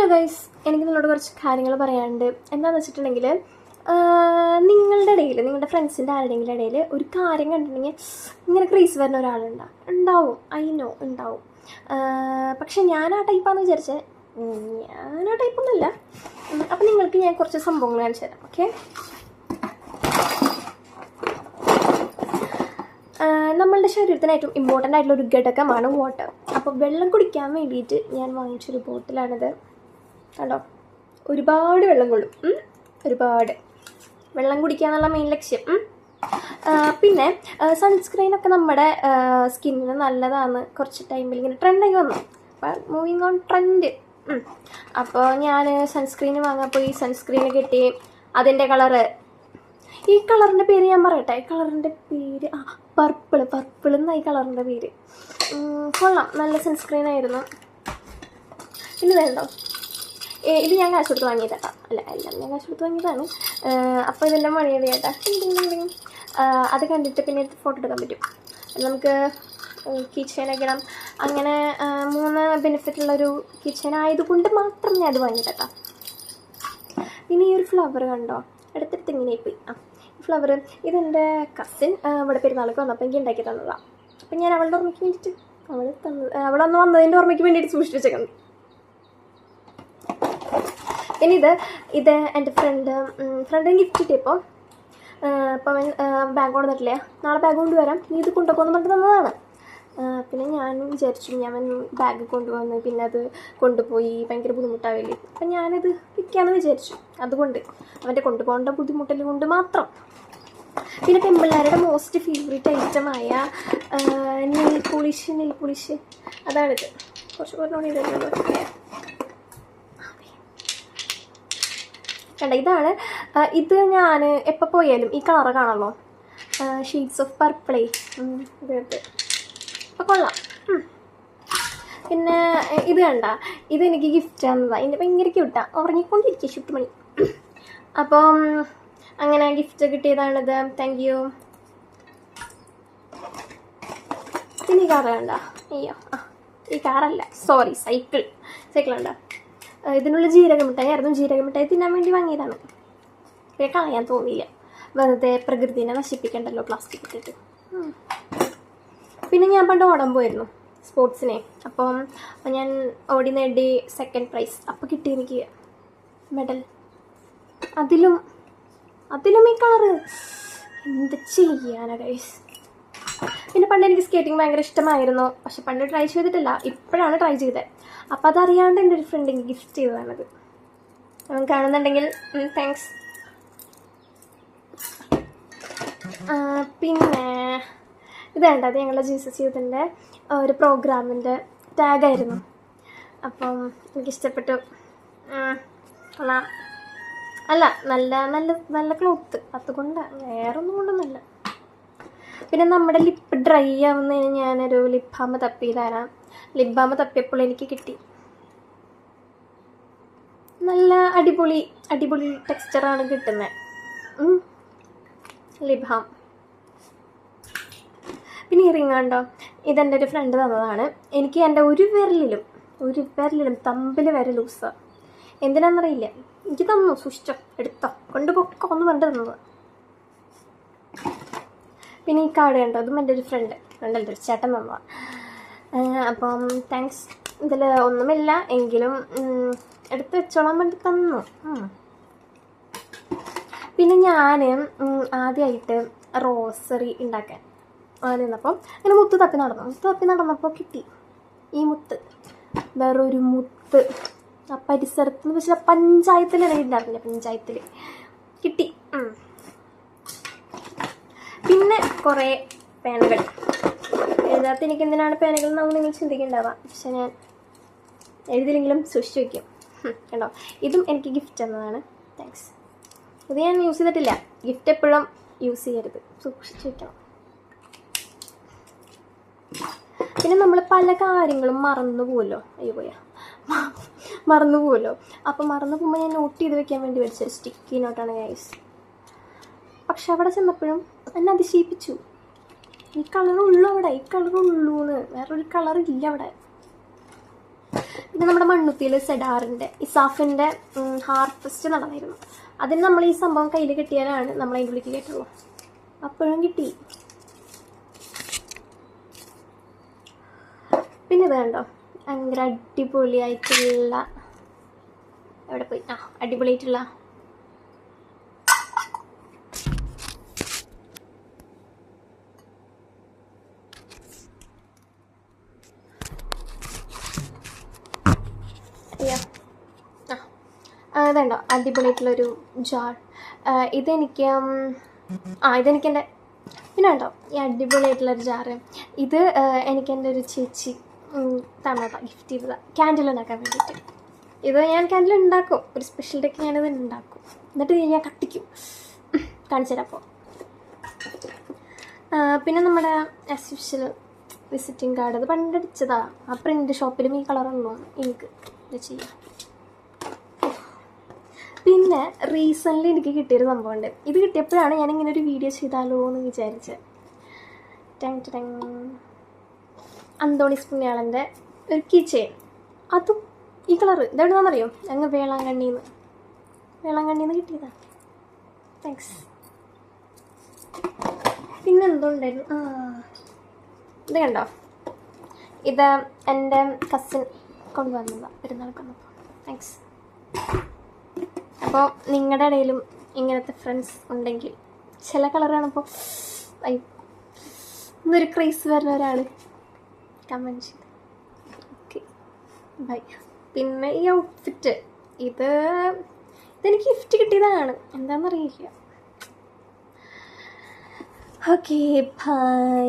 Hello guys, എനിക്ക് നിങ്ങളോട് കുറച്ച് കാര്യങ്ങൾ പറയാനുണ്ട്. എന്താണെന്ന് വെച്ചിട്ടുണ്ടെങ്കിൽ, നിങ്ങളുടെ ഇടയിൽ, നിങ്ങളുടെ ഫ്രണ്ട്സിൻ്റെ ആരുടെയെങ്കിലും ഇടയിൽ ഒരു കാര്യം കണ്ടിട്ടുണ്ടെങ്കിൽ ഇങ്ങനെ ക്രീസ് വരുന്ന ഉണ്ടാവും. ഐ നോ ഉണ്ടാവും. പക്ഷെ ഞാൻ ആ ടൈപ്പാണെന്ന് വിചാരിച്ചത്, ഞാൻ ആ ടൈപ്പൊന്നുമല്ല. അപ്പം നിങ്ങൾക്ക് ഞാൻ കുറച്ച് സംഭവങ്ങൾ കാണിച്ചു തരാം. ഓക്കെ, നമ്മളുടെ ശരീരത്തിന് ഏറ്റവും ഇമ്പോർട്ടൻ്റ് ആയിട്ടുള്ള ഒരു ഘടകമാണ് വാട്ടർ. അപ്പോൾ വെള്ളം കുടിക്കാൻ വേണ്ടിയിട്ട് ഞാൻ വാങ്ങിച്ചൊരു ബോട്ടിലാണിത്. കണ്ടോ, ഒരുപാട് വെള്ളം കൊള്ളും. ഒരുപാട് വെള്ളം കുടിക്കുക എന്നുള്ള മെയിൻ ലക്ഷ്യം. പിന്നെ സൺസ്ക്രീനൊക്കെ നമ്മുടെ സ്കിന്നിന് നല്ലതാണ്. കുറച്ച് ടൈമിൽ ഇങ്ങനെ ട്രെൻഡായി വന്നു. അപ്പം മൂവിങ് ഓൺ ട്രെൻഡ്. അപ്പോൾ ഞാൻ സൺസ്ക്രീൻ വാങ്ങാൻ പോയി. സൺസ്ക്രീൻ കിട്ടി. അതിൻ്റെ കളറ്, ഈ കളറിൻ്റെ പേര് ഞാൻ പറയട്ടെ. ഈ കളറിൻ്റെ പേര് പർപ്പിൾ എന്നായി കളറിൻ്റെ പേര്. കൊള്ളാം, നല്ല സൺസ്ക്രീൻ ആയിരുന്നു. പിന്നെ വേണ്ടോ, ഇത് ഞാൻ കാശ് കൊടുത്ത് വാങ്ങിയതാ. എല്ലാം ഞാൻ കാശ് കൊടുത്ത് വാങ്ങിയതാണ്. അപ്പോൾ ഇതിൻ്റെ മണിയുടെ ചേട്ടാ അത് കണ്ടിട്ട് പിന്നെ ഫോട്ടോ എടുക്കാൻ പറ്റും. നമുക്ക് കീ ചെയിൻ ഇടണം. അങ്ങനെ 3 ബെനിഫിറ്റുള്ളൊരു കീ ചെയിൻ ആയതുകൊണ്ട് മാത്രം ഞാൻ അത് വാങ്ങിയതാ. പിന്നെ ഈ ഒരു ഫ്ലവർ കണ്ടോ, എടുത്തിട്ട് ഇങ്ങനെ പോയി. ഫ്ലവർ ഇതെൻ്റെ കസിൻ ഇവിടെ പെരുന്നാൾക്ക് വന്നപ്പോൾ എനിക്ക് ഉണ്ടാക്കി തന്നതാണ്. അപ്പം ഞാൻ അവളുടെ ഓർമ്മയ്ക്ക് വേണ്ടിയിട്ട് അവൾ അന്ന് വന്നതിൻ്റെ ഓർമ്മയ്ക്ക് വേണ്ടിയിട്ട് സൂക്ഷിച്ച് വെച്ചേക്കണം. പിന്നെ ഇത് എൻ്റെ ഫ്രണ്ടിന് ഗിഫ്റ്റ് കിട്ടിയപ്പോൾ അപ്പം അവൻ ബാഗ് കൊണ്ടുവന്നിട്ടില്ല. നാളെ ബാഗ് കൊണ്ടുവരാം, നീ ഇത് കൊണ്ടുപോകുമെന്ന് പറഞ്ഞിട്ട് തന്നതാണ്. പിന്നെ ഞാൻ വിചാരിച്ചു ഞാൻ ബാഗ് കൊണ്ടുവന്ന് പിന്നെ അത് കൊണ്ടുപോയി ഭയങ്കര ബുദ്ധിമുട്ടാവില്ലേ. അപ്പം ഞാനത് വിൽക്കാമെന്ന് വിചാരിച്ചു. അതുകൊണ്ട് അവൻ്റെ കൊണ്ടുപോകേണ്ട ബുദ്ധിമുട്ടൽ കൊണ്ട് മാത്രം. പിന്നെ പെൺപിള്ളേരുടെ മോസ്റ്റ് ഫേവറേറ്റ് ഐറ്റമായ നെയിൽ പോളിഷ് അതാണിത്. കുറച്ച് പറഞ്ഞോണ്ട് ഇതല്ലോ കണ്ട, ഇതാണ്. ഇത് ഞാൻ എപ്പോൾ പോയാലും ഈ കളറ് കാണാമല്ലോ, ഷെയ്ഡ്സ് ഓഫ് പർപ്പിളേ. ഇത് അപ്പോൾ കൊള്ളാം. പിന്നെ ഇത് കണ്ട, ഇതെനിക്ക് ഗിഫ്റ്റ് തന്നതാണ്. ഇതിൻ്റെ ഭയങ്കര ക്യൂട്ടാണ്. ഉറങ്ങിക്കൊണ്ടിരിക്കുക ചുട്ടുമണി. അപ്പം അങ്ങനെ ഗിഫ്റ്റ് കിട്ടിയതാണിത്. Thank you. പിന്നെ ഈ കാറ് കണ്ട, അയ്യോ ഈ കാറല്ല, സോറി, സൈക്കിളുണ്ട്. ഇതിനുള്ള ജീരകമിഠായി ആയിരുന്നു. ജീരകമിഠായി തിന്നാൻ വേണ്ടി വാങ്ങിയതാണ്. പിന്നെ കളയാൻ തോന്നിയില്ല, വെറുതെ പ്രകൃതിനെ നശിപ്പിക്കണ്ടല്ലോ പ്ലാസ്റ്റിക് ഇട്ടിട്ട്. പിന്നെ ഞാൻ പണ്ട് ഓടാൻ പോയിരുന്നു സ്പോർട്സിനെ. അപ്പം ഞാൻ ഓടി നേടി 2nd പ്രൈസ്. അപ്പോൾ കിട്ടി എനിക്ക് മെഡൽ. അതിലും ഈ കളറ് എന്ത് ചെയ്യാനാ ഗൈസ്. പിന്നെ പണ്ട് എനിക്ക് സ്കേറ്റിംഗ് ഭയങ്കര ഇഷ്ടമായിരുന്നു. പക്ഷെ പണ്ട് ട്രൈ ചെയ്തിട്ടില്ല, ഇപ്പോഴാണ് ട്രൈ ചെയ്തത്. അപ്പോൾ അതറിയാണ്ട് എൻ്റെ ഒരു ഫ്രണ്ട് എനിക്ക് ഗിഫ്റ്റ് ചെയ്തതാണത്. അവൻ കാണുന്നുണ്ടെങ്കിൽ താങ്ക്സ്. പിന്നെ ഇത് വേണ്ട, അത് ഞങ്ങളുടെ ജീസസ് യൂത്തിൻ്റെ ഒരു പ്രോഗ്രാമിൻ്റെ ടാഗായിരുന്നു. അപ്പം എനിക്കിഷ്ടപ്പെട്ടു. അല്ല, നല്ല നല്ല നല്ല ക്ലോത്ത്, അതുകൊണ്ടാണ്, വേറൊന്നും കൊണ്ടൊന്നുമില്ല. പിന്നെ നമ്മുടെ ലിപ്പ് ഡ്രൈ ആവുന്നതിന് ഞാനൊരു ലിപ് ബാം തപ്പിയതാണ്. ലിപ് ബാം തപ്പിയപ്പോൾ എനിക്ക് കിട്ടി നല്ല അടിപൊളി ടെക്സ്ചറാണ് കിട്ടുന്നത് ലിപ് ബാം. പിന്നെ ഈ റിങ് കണ്ടോ, ഇതെൻ്റെ ഒരു ഫ്രണ്ട് തന്നതാണ്. എനിക്ക് എൻ്റെ ഒരു വിരലിലും തമ്പിൽ വരെ ലൂസാണ്. എന്തിനാണെന്നറിയില്ല, എനിക്ക് തന്നു. സൂക്ഷിച്ചോ, എടുത്തോ, കൊണ്ടുപോക്കോ എന്ന് പറഞ്ഞിട്ട് തന്നത്. പിന്നെ ഈ കാർഡ് കണ്ടോ, അതും എൻ്റെ ഒരു ഫ്രണ്ട് ഒരു ചേട്ടൻ തന്നതാണ്. അപ്പം താങ്ക്സ്. ഇതിൽ ഒന്നുമില്ല എങ്കിലും എടുത്ത് വെച്ചോളാൻ വേണ്ടി തന്നു. പിന്നെ ഞാൻ ആദ്യമായിട്ട് റോസറി ഉണ്ടാക്കാൻ നിന്നപ്പം അങ്ങനെ മുത്ത് തപ്പി നടന്നപ്പോൾ കിട്ടി ഈ മുത്ത്. വേറൊരു മുത്ത് ആ പരിസരത്ത് എന്ന് വെച്ചാൽ പഞ്ചായത്തിൽ ഉണ്ടായിരുന്നില്ല, പഞ്ചായത്തിൽ കിട്ടി. പിന്നെ കുറേ പേനകൾ. എഴുതാത്ത എനിക്ക് എന്തിനാണ് പേനകൾ എന്നാവും നിങ്ങൾ ചിന്തിക്കേണ്ടാവാം. പക്ഷെ ഞാൻ എഴുതില്ലെങ്കിലും സൂക്ഷിച്ച് വയ്ക്കും. കണ്ടോ, ഇതും എനിക്ക് ഗിഫ്റ്റ് തന്നതാണ്. താങ്ക്സ്. ഇത് ഞാൻ യൂസ് ചെയ്തിട്ടില്ല. ഗിഫ്റ്റ് എപ്പോഴും യൂസ് ചെയ്യരുത്, സൂക്ഷിച്ച് വയ്ക്കണം. പിന്നെ നമ്മൾ പല കാര്യങ്ങളും മറന്നു പോവല്ലോ. അപ്പം മറന്നു പോകുമ്പോൾ ഞാൻ നോട്ട് ചെയ്ത് വെക്കാൻ വേണ്ടി മേടിച്ചൊരു സ്റ്റിക്കി നോട്ടാണ് ഗൈസ്. പക്ഷെ അവിടെ ചെന്നപ്പോഴും എന്നെ അതിശയിപ്പിച്ചു. ഈ കളറുള്ളൂ അവിടെ, വേറൊരു കളറില്ല അവിടെ. പിന്നെ നമ്മുടെ മണ്ണുത്തിയിൽ സെഡാറിൻ്റെ ഇസാഫിൻ്റെ ഹാർവെസ്റ്റ് നടന്നായിരുന്നു. അതിന് നമ്മൾ ഈ സംഭവം കയ്യിൽ കിട്ടിയാലാണ് നമ്മൾ അതിൻ്റെ ഉള്ളിലേക്ക് കയറ്റുള്ളൂ. അപ്പോഴും കിട്ടി. പിന്നെ ഇത് കണ്ടോ, ഭയങ്കര അടിപൊളിയായിട്ടുള്ള, എവിടെ പോയി, അടിപൊളിയായിട്ടുള്ള ഇതുണ്ടോ, അടിപൊളിയായിട്ടുള്ളൊരു ജാർ. ഇതെനിക്ക് എൻ്റെ പിന്നെ ഉണ്ടോ ഈ അടിപൊളിയായിട്ടുള്ളൊരു ജാറ്. ഇത് എനിക്ക് എൻ്റെ ഒരു ചേച്ചി തന്നതാണ്, ഗിഫ്റ്റ് ചെയ്തതാണ്, ക്യാൻഡിൽ ഉണ്ടാക്കാൻ വേണ്ടിയിട്ട്. ഇത് ഞാൻ ക്യാൻഡിൽ ഉണ്ടാക്കും, ഒരു സ്പെഷ്യൽ ഡേക്ക് ഞാനിത് ഉണ്ടാക്കും, എന്നിട്ട് ഞാൻ കത്തിക്കും, കാണിച്ചു തരാം. അപ്പോൾ പിന്നെ നമ്മുടെ ആസ് യൂഷ്വൽ വിസിറ്റിംഗ് കാർഡ്, അത് പണ്ടടിച്ചതാണ്. ആ പ്രിൻ്റ് ഷോപ്പിലും ഈ കളറുള്ളൂ എനിക്ക് ഇത് ചെയ്യാം. പിന്നെ റീസെൻ്റ്ലി എനിക്ക് കിട്ടിയൊരു സംഭവമുണ്ട്. ഇത് കിട്ടിയപ്പോഴാണ് ഞാനിങ്ങനെ ഒരു വീഡിയോ ചെയ്താലോ എന്ന് വിചാരിച്ചത്. അന്തോണീസ് പുണ്യാളൻ്റെ ഒരു കീ ചെയിൻ, അതും ഈ കളറ്. ഇതെവിടെയാണെന്നറിയോ? അങ്ങ് വേളാങ്കണ്ണിന്ന് കിട്ടിയതാണ്. താങ്ക്സ്. പിന്നെ എന്തുണ്ടായിരുന്നു, ഇത് കണ്ടോ, ഇത് എൻ്റെ കസിൻ കൊണ്ടുവന്നതാണ് പെരുന്നാൾക്ക് വന്നപ്പോൾ. താങ്ക്സ്. അപ്പോൾ നിങ്ങളുടെ ഇടയിലും ഇങ്ങനത്തെ ഫ്രണ്ട്സ് ഉണ്ടെങ്കിൽ, ചില കളറാണിപ്പോൾ ഇന്നൊരു ക്രേസ് വരുന്ന ഒരാൾ കമൻറ്റ് ചെയ്ത്. Okay, bye. പിന്നെ ഈ ഔട്ട്ഫിറ്റ്, ഇതെനിക്ക് ഗിഫ്റ്റ് കിട്ടിയതാണ്, എന്താണെന്നറിയില്ല. Okay, by.